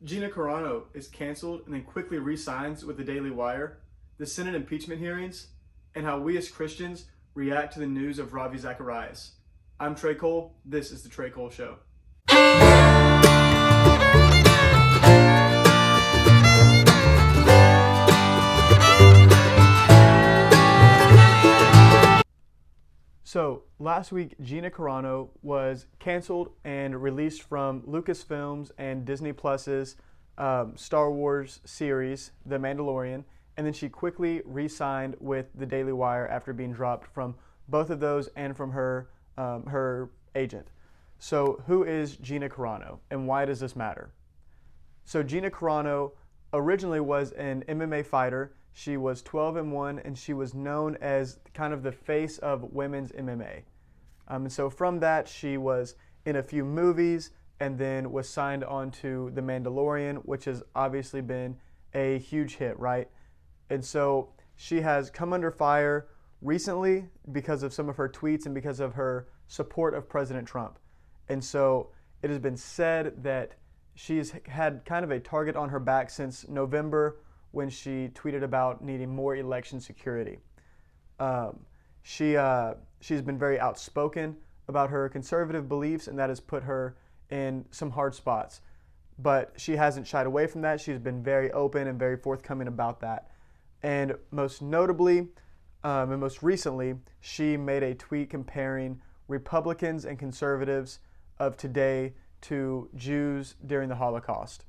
Gina Carano is canceled and then quickly re-signs with the Daily Wire, the Senate impeachment hearings, and how we as Christians react to the news of Ravi Zacharias. I'm Trey Cole. This is the Trey Cole Show. So last week, Gina Carano was canceled and released from Lucasfilms and Disney Plus's Star Wars series, The Mandalorian, and then she quickly re-signed with the Daily Wire after being dropped from both of those and from her agent. So who is Gina Carano and why does this matter? So Gina Carano originally was an MMA fighter. She was 12-1, and she was known as kind of the face of women's MMA. And so from that, she was in a few movies and then was signed on to The Mandalorian, which has obviously been a huge hit, right? And so she has come under fire recently because of some of her tweets and because of her support of President Trump. And so it has been said that she's had kind of a target on her back since November when she tweeted about needing more election security. She's been very outspoken about her conservative beliefs, and that has put her in some hard spots. But she hasn't shied away from that. She's been very open and very forthcoming about that. And most notably, and most recently, she made a tweet comparing Republicans and conservatives of today to Jews during the Holocaust.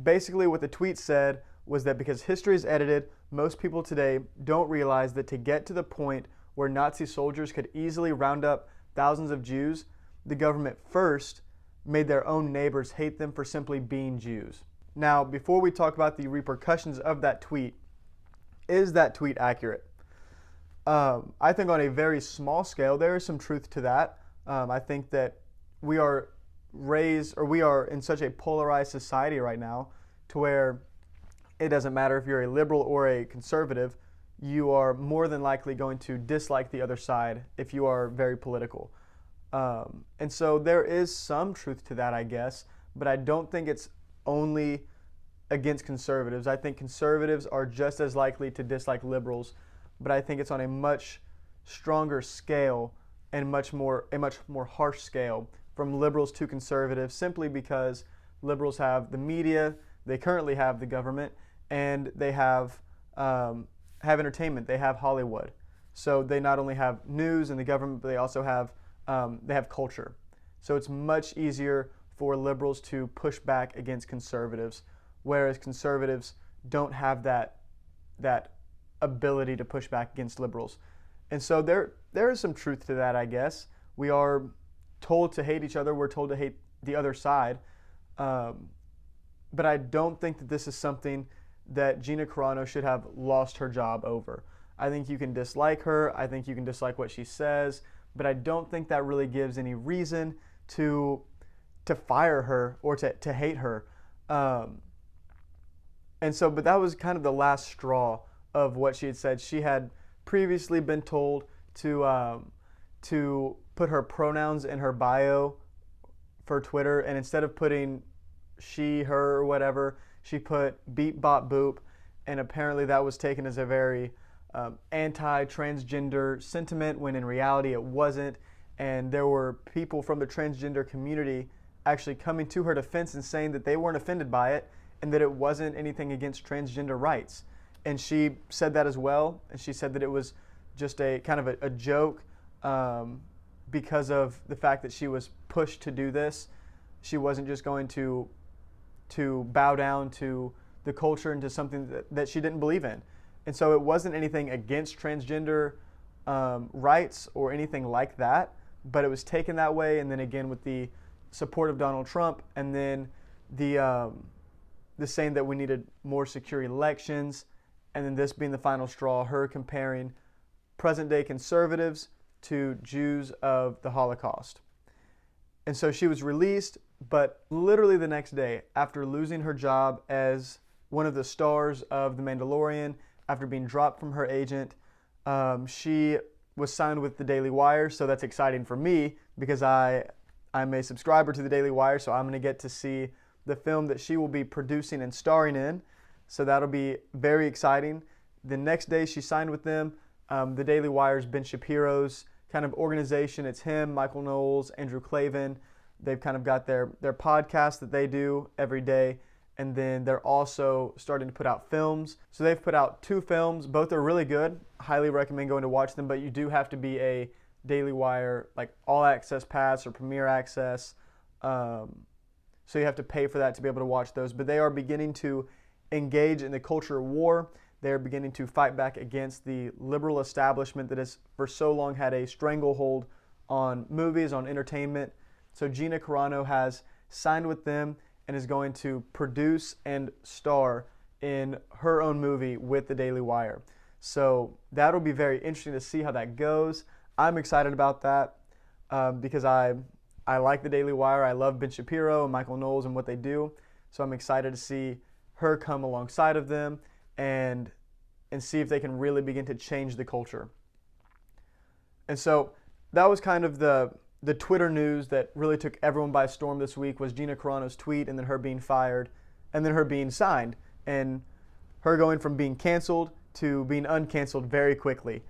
Basically, what the tweet said was that because history is edited, most people today don't realize that to get to the point where Nazi soldiers could easily round up thousands of Jews, the government first made their own neighbors hate them for simply being Jews. Now, before we talk about the repercussions of that tweet, is that tweet accurate? I think on a very small scale, there is some truth to that. I think that we are in such a polarized society right now to where it doesn't matter if you're a liberal or a conservative, you are more than likely going to dislike the other side if you are very political. And so there is some truth to that, I guess, but I don't think it's only against conservatives. I think conservatives are just as likely to dislike liberals, but I think it's on a much stronger scale and a much more harsh scale from liberals to conservatives, simply because liberals have the media, they currently have the government, and they have entertainment. They have Hollywood. So they not only have news and the government, but they also have culture. So it's much easier for liberals to push back against conservatives, whereas conservatives don't have that ability to push back against liberals. And so there is some truth to that, I guess. We are told to hate each other. We're told to hate the other side. But I don't think that this is something that Gina Carano should have lost her job over. I think you can dislike her. I think you can dislike what she says, but I don't think that really gives any reason to fire her or to hate her. But that was kind of the last straw of what she had said. She had previously been told to put her pronouns in her bio for Twitter, and instead of putting she, her, or whatever, she put beep, bop, boop, and apparently that was taken as a very anti-transgender sentiment, when in reality it wasn't. And there were people from the transgender community actually coming to her defense and saying that they weren't offended by it and that it wasn't anything against transgender rights. And she said that as well, and she said that it was just a kind of a joke because of the fact that she was pushed to do this. She wasn't just going to bow down to the culture and to something that she didn't believe in. And so it wasn't anything against transgender rights or anything like that, but it was taken that way. And then again with the support of Donald Trump, and then the saying that we needed more secure elections, and then this being the final straw, her comparing present-day conservatives to Jews of the Holocaust. And so she was released, but literally the next day, after losing her job as one of the stars of The Mandalorian, after being dropped from her agent, she was signed with the Daily Wire. So that's exciting for me because I'm a subscriber to the Daily Wire, so I'm going to get to see the film that she will be producing and starring in. So that'll be very exciting. The next day she signed with them. The Daily Wire's Ben Shapiro's kind of organization. It's him, Michael Knowles, Andrew Klavan. They've kind of got their podcast that they do every day. And then they're also starting to put out films. So they've put out 2 films. Both are really good. Highly recommend going to watch them. But you do have to be a Daily Wire, like all access pass or premier access. So you have to pay for that to be able to watch those. But they are beginning to engage in the culture war. They're beginning to fight back against the liberal establishment that has for so long had a stranglehold on movies, on entertainment. So Gina Carano has signed with them and is going to produce and star in her own movie with the Daily Wire. So that'll be very interesting to see how that goes. I'm excited about that because I like the Daily Wire. I love Ben Shapiro and Michael Knowles and what they do. So I'm excited to see her come alongside of them and see if they can really begin to change the culture. And so that was kind of the Twitter news that really took everyone by storm this week, was Gina Carano's tweet and then her being fired and then her being signed and her going from being canceled to being uncanceled very quickly.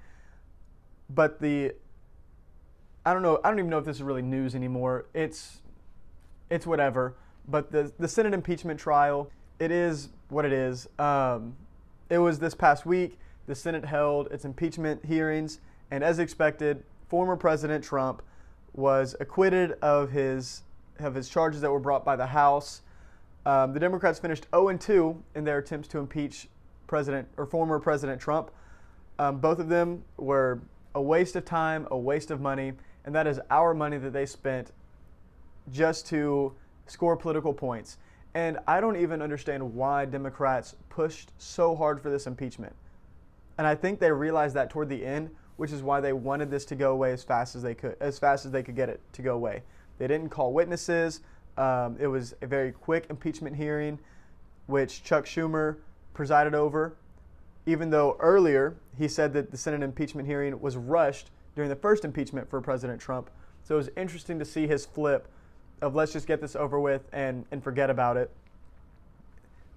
But I don't even know if this is really news anymore. It's whatever. But the Senate impeachment trial, it is what it is. It was this past week. The Senate held its impeachment hearings, and as expected, former President Trump was acquitted of his charges that were brought by the House. The Democrats finished 0-2 in their attempts to impeach former President Trump. Both of them were a waste of time, a waste of money, and that is our money that they spent just to score political points. And I don't even understand why Democrats pushed so hard for this impeachment. And I think they realized that toward the end, which is why they wanted this to go away as fast as they could get it to go away. They didn't call witnesses. It was a very quick impeachment hearing, which Chuck Schumer presided over, even though earlier he said that the Senate impeachment hearing was rushed during the first impeachment for President Trump. So it was interesting to see his flip of let's just get this over with and forget about it.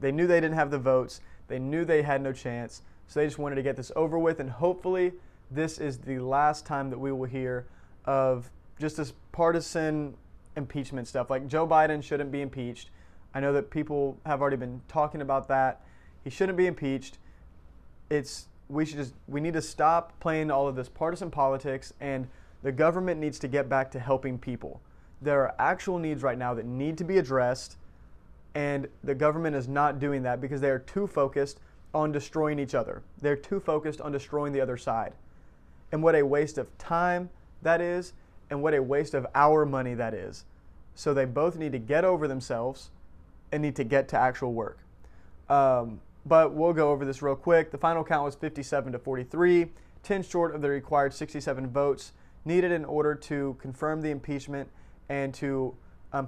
They knew they didn't have the votes. They knew they had no chance. So they just wanted to get this over with, and hopefully this is the last time that we will hear of just this partisan impeachment stuff. Like Joe Biden shouldn't be impeached. I know that people have already been talking about that. He shouldn't be impeached. We need to stop playing all of this partisan politics, and the government needs to get back to helping people. There are actual needs right now that need to be addressed, and the government is not doing that because they are too focused on destroying each other. They're too focused on destroying the other side. And what a waste of time that is, and what a waste of our money that is. So they both need to get over themselves and need to get to actual work. But we'll go over this real quick. The final count was 57-43, 10 short of the required 67 votes needed in order to confirm the impeachment and to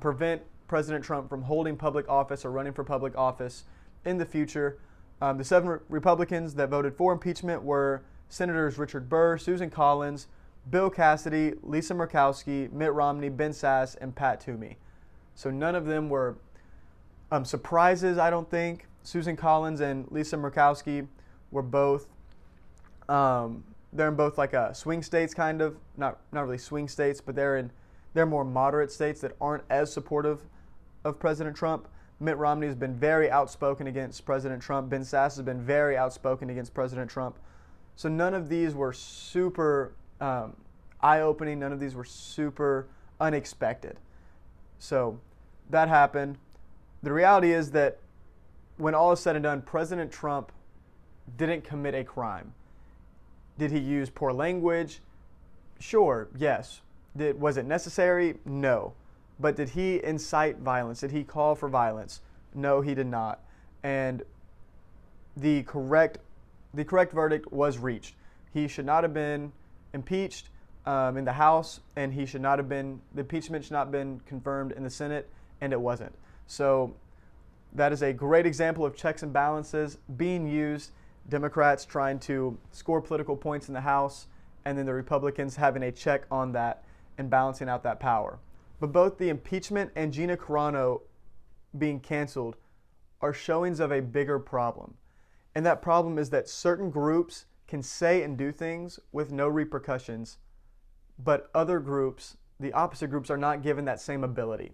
prevent President Trump from holding public office or running for public office in the future. The 7 Republicans that voted for impeachment were Senators Richard Burr, Susan Collins, Bill Cassidy, Lisa Murkowski, Mitt Romney, Ben Sasse, and Pat Toomey. So none of them were surprises, I don't think. Susan Collins and Lisa Murkowski were both, they're in both like swing states kind of, not really swing states, but they're more moderate states that aren't as supportive of President Trump. Mitt Romney has been very outspoken against President Trump. Ben Sasse has been very outspoken against President Trump. So none of these were super eye-opening. None of these were super unexpected. So that happened. The reality is that when all is said and done, President Trump didn't commit a crime. Did he use poor language? Sure, yes. Was it necessary? No. But did he incite violence? Did he call for violence? No, he did not. And the correct verdict was reached. He should not have been impeached in the House, and the impeachment should not have been confirmed in the Senate, and it wasn't. So that is a great example of checks and balances being used. Democrats trying to score political points in the House, and then the Republicans having a check on that and balancing out that power. But both the impeachment and Gina Carano being canceled are showings of a bigger problem. And that problem is that certain groups can say and do things with no repercussions, but other groups, the opposite groups, are not given that same ability.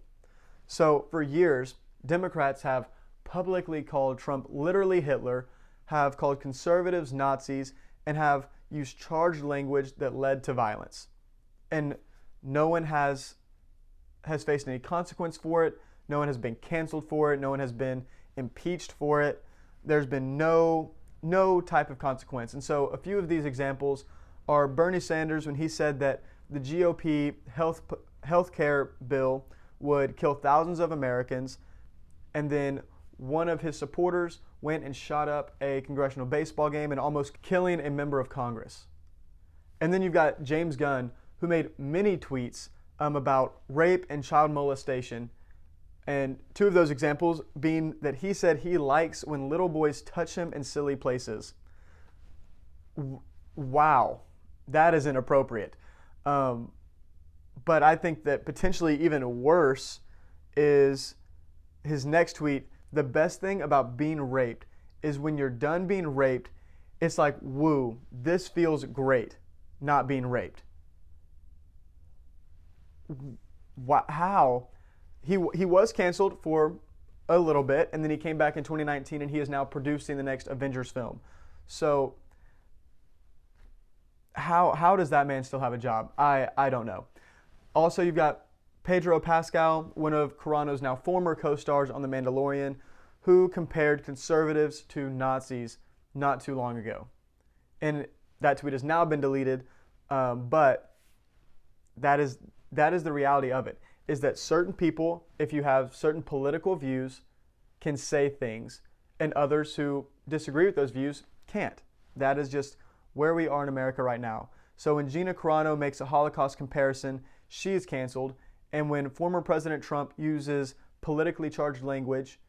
So for years, Democrats have publicly called Trump literally Hitler, have called conservatives Nazis, and have used charged language that led to violence. And no one has faced any consequence for it. No one has been canceled for it. No one has been impeached for it. There's been no type of consequence. And so a few of these examples are Bernie Sanders when he said that the GOP health care bill would kill thousands of Americans, and then one of his supporters went and shot up a congressional baseball game and almost killing a member of Congress. And then you've got James Gunn, who made many tweets about rape and child molestation, and two of those examples being that he said he likes when little boys touch him in silly places. Wow, that is inappropriate. But I think that potentially even worse is his next tweet. The best thing about being raped is when you're done being raped, it's like, woo, this feels great, not being raped. How? He was canceled for a little bit, and then he came back in 2019, and he is now producing the next Avengers film. So how does that man still have a job? I don't know. Also, you've got Pedro Pascal, one of Carano's now former co-stars on The Mandalorian, who compared conservatives to Nazis not too long ago. And that tweet has now been deleted, but that is the reality of it, is that certain people, if you have certain political views, can say things, and others who disagree with those views can't. That is just where we are in America right now. So when Gina Carano makes a Holocaust comparison, she is canceled. And when former President Trump uses politically charged language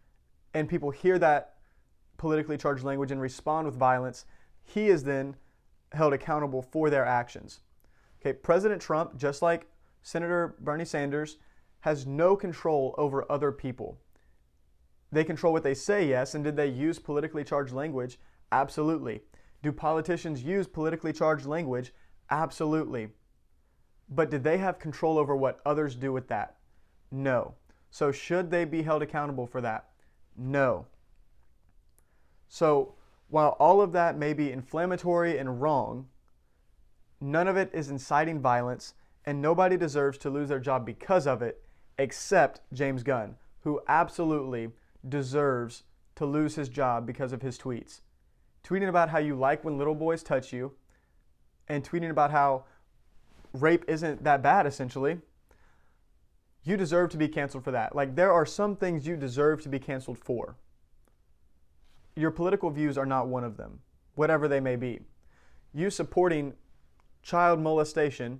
and people hear that politically charged language and respond with violence, he is then held accountable for their actions. Okay, President Trump, just like Senator Bernie Sanders, has no control over other people. They control what they say, yes, and did they use politically charged language? Absolutely. Do politicians use politically charged language? Absolutely. But did they have control over what others do with that? No. So should they be held accountable for that? No. So while all of that may be inflammatory and wrong, none of it is inciting violence, and nobody deserves to lose their job because of it, except James Gunn, who absolutely deserves to lose his job because of his tweets. Tweeting about how you like when little boys touch you, and tweeting about how rape isn't that bad, essentially, you deserve to be canceled for that. Like, there are some things you deserve to be canceled for. Your political views are not one of them, whatever they may be. You supporting child molestation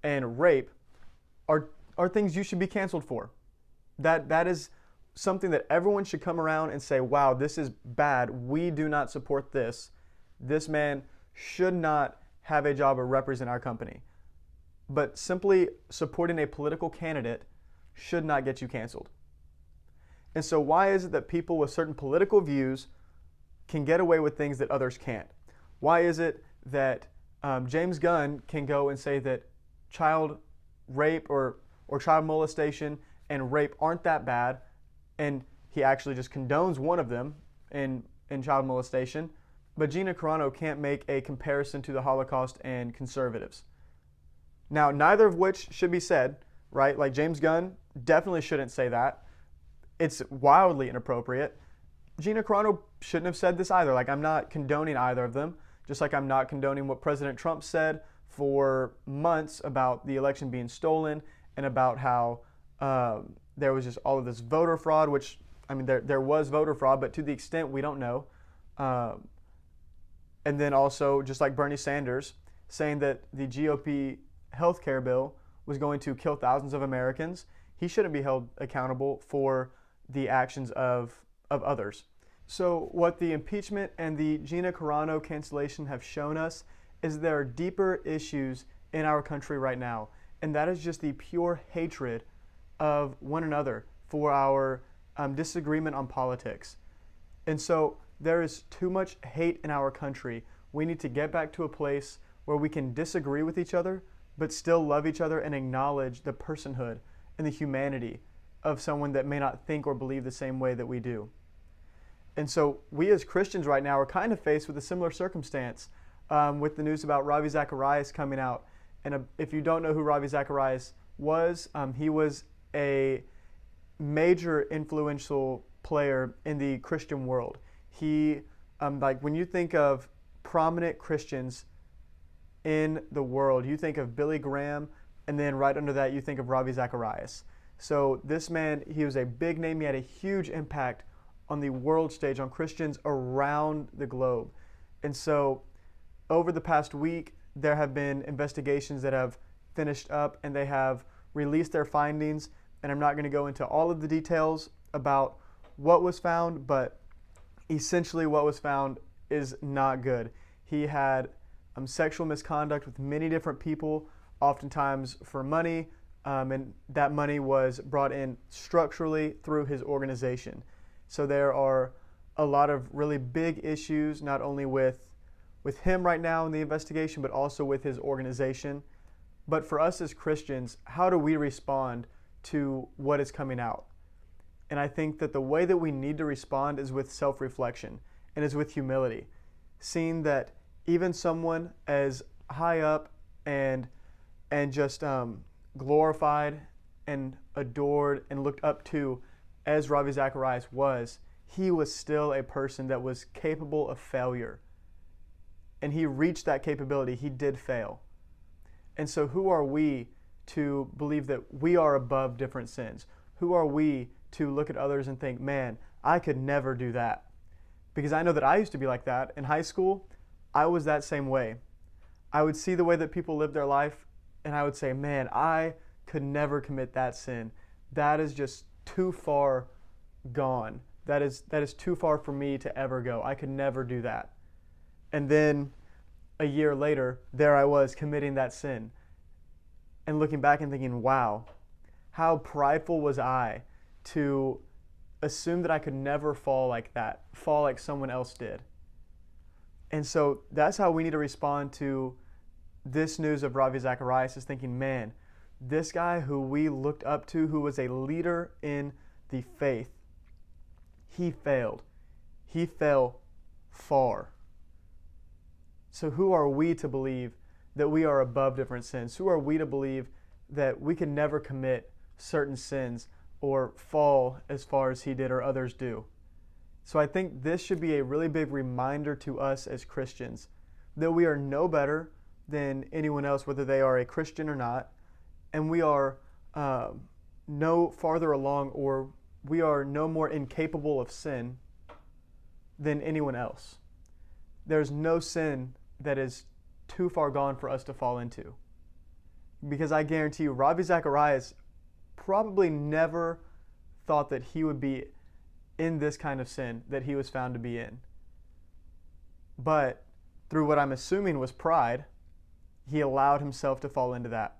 and rape are things you should be canceled for. That is something that everyone should come around and say, wow, this is bad. We do not support this. This man should not have a job or represent our company. But simply supporting a political candidate should not get you canceled. And so why is it that people with certain political views can get away with things that others can't? Why is it that James Gunn can go and say that child rape or child molestation and rape aren't that bad, and he actually just condones one of them in child molestation, but Gina Carano can't make a comparison to the Holocaust and conservatives? Now, neither of which should be said, right? Like, James Gunn definitely shouldn't say that. It's wildly inappropriate. Gina Carano shouldn't have said this either. Like, I'm not condoning either of them, just like I'm not condoning what President Trump said for months about the election being stolen and about how there was just all of this voter fraud, which, I mean, there was voter fraud, but to the extent we don't know. And then also, just like Bernie Sanders, saying that the GOP healthcare bill was going to kill thousands of Americans, he shouldn't be held accountable for the actions of others. So what the impeachment and the Gina Carano cancellation have shown us is there are deeper issues in our country right now, and that is just the pure hatred of one another for our disagreement on politics. And so there is too much hate in our country. We need to get back to a place where we can disagree with each other, but still love each other and acknowledge the personhood and the humanity of someone that may not think or believe the same way that we do. And so we as Christians right now are kind of faced with a similar circumstance with the news about Ravi Zacharias coming out. And if you don't know who Ravi Zacharias was, he was a major influential player in the Christian world. He, like when you think of prominent Christians in the world, you think of Billy Graham, and then right under that you think of Ravi Zacharias. So this man, he was a big name. He had a huge impact on the world stage, on Christians around the globe. And so over the past week, there have been investigations that have finished up and they have released their findings. And I'm not going to go into all of the details about what was found, but essentially what was found is not good. He had sexual misconduct with many different people, oftentimes for money, and that money was brought in structurally through his organization. So there are a lot of really big issues, not only with him right now in the investigation, but also with his organization. But for us as Christians, how do we respond to what is coming out? And I think that the way that we need to respond is with self-reflection and is with humility, seeing that even someone as high up and just glorified and adored and looked up to as Ravi Zacharias was, he was still a person that was capable of failure. And he reached that capability. He did fail. And so who are we to believe that we are above different sins? Who are we to look at others and think, man, I could never do that? Because I know that I used to be like that. In high school, I was that same way. I would see the way that people live their life, and I would say, man, I could never commit that sin. That is just too far gone. That is too far for me to ever go. I could never do that. And then a year later, there I was committing that sin. And looking back and thinking, wow, how prideful was I to assume that I could never fall like that, fall like someone else did. And so that's how we need to respond to this news of Ravi Zacharias, is thinking, man, this guy who we looked up to, who was a leader in the faith, he failed. He fell far. So who are we to believe that we are above different sins? Who are we to believe that we can never commit certain sins or fall as far as he did or others do? So I think this should be a really big reminder to us as Christians that we are no better than anyone else, whether they are a Christian or not, and we are no farther along, or we are no more incapable of sin than anyone else. There's no sin that is too far gone for us to fall into. Because I guarantee you, Ravi Zacharias probably never thought that he would be in this kind of sin that he was found to be in. But through what I'm assuming was pride, he allowed himself to fall into that.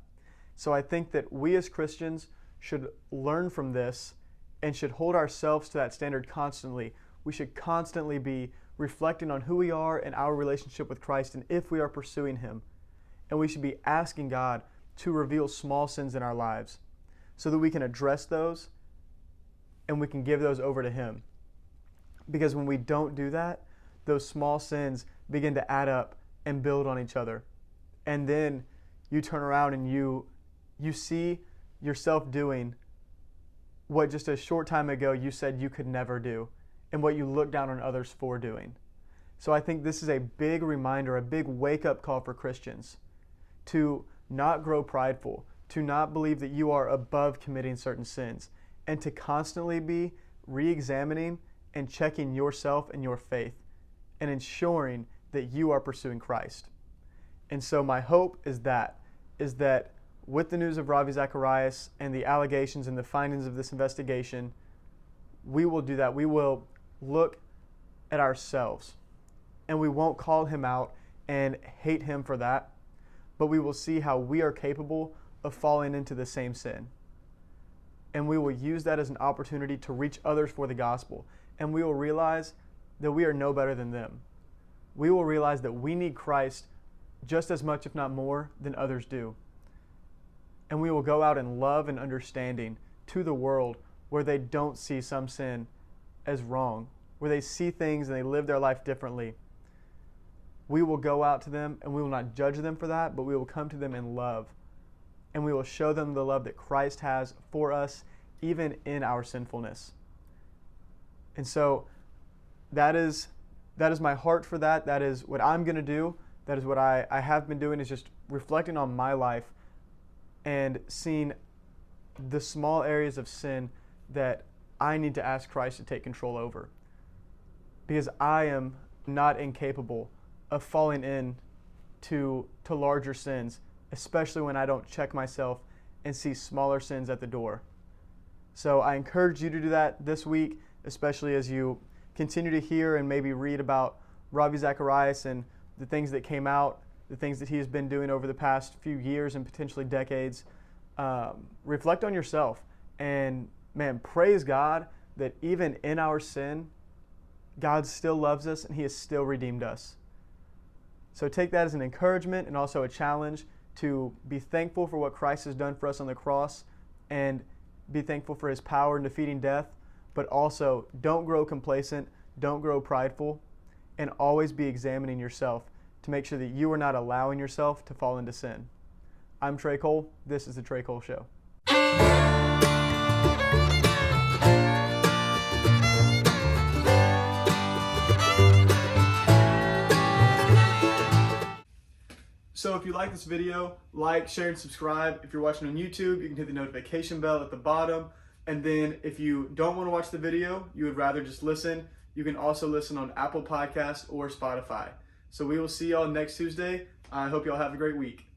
So I think that we as Christians should learn from this and should hold ourselves to that standard constantly. We should constantly be reflecting on who we are and our relationship with Christ and if we are pursuing him. And we should be asking God to reveal small sins in our lives so that we can address those and we can give those over to him. Because when we don't do that, those small sins begin to add up and build on each other. And then you turn around and you see yourself doing what just a short time ago you said you could never do, and what you look down on others for doing. So I think this is a big reminder, a big wake-up call for Christians to not grow prideful, to not believe that you are above committing certain sins, and to constantly be re-examining and checking yourself and your faith and ensuring that you are pursuing Christ. And so my hope is that with the news of Ravi Zacharias and the allegations and the findings of this investigation, we will do that. We will look at ourselves and we won't call him out and hate him for that, but we will see how we are capable of falling into the same sin. and we will use that as an opportunity to reach others for the gospel. And we will realize that we are no better than them. We will realize that we need Christ just as much, if not more, than others do. And we will go out in love and understanding to the world where they don't see some sin as wrong, where they see things and they live their life differently. We will go out to them and we will not judge them for that, but we will come to them in love. And we will show them the love that Christ has for us, even in our sinfulness. And so that is my heart for that. That is what I'm going to do. That is what I have been doing, is just reflecting on my life and seeing the small areas of sin that I need to ask Christ to take control over. Because I am not incapable of falling in to larger sins, especially when I don't check myself and see smaller sins at the door. So I encourage you to do that this week, especially as you continue to hear and maybe read about Ravi Zacharias and the things that came out, the things that he has been doing over the past few years and potentially decades. Reflect on yourself and, man, praise God that even in our sin, God still loves us and he has still redeemed us. So take that as an encouragement and also a challenge to be thankful for what Christ has done for us on the cross and be thankful for his power in defeating death, but also don't grow complacent, don't grow prideful, and always be examining yourself to make sure that you are not allowing yourself to fall into sin. I'm Trey Cole. This is The Trey Cole Show. So if you like this video, like, share, and subscribe. If you're watching on YouTube, you can hit the notification bell at the bottom. And then if you don't want to watch the video, you would rather just listen, you can also listen on Apple Podcasts or Spotify. So we will see y'all next Tuesday. I hope y'all have a great week.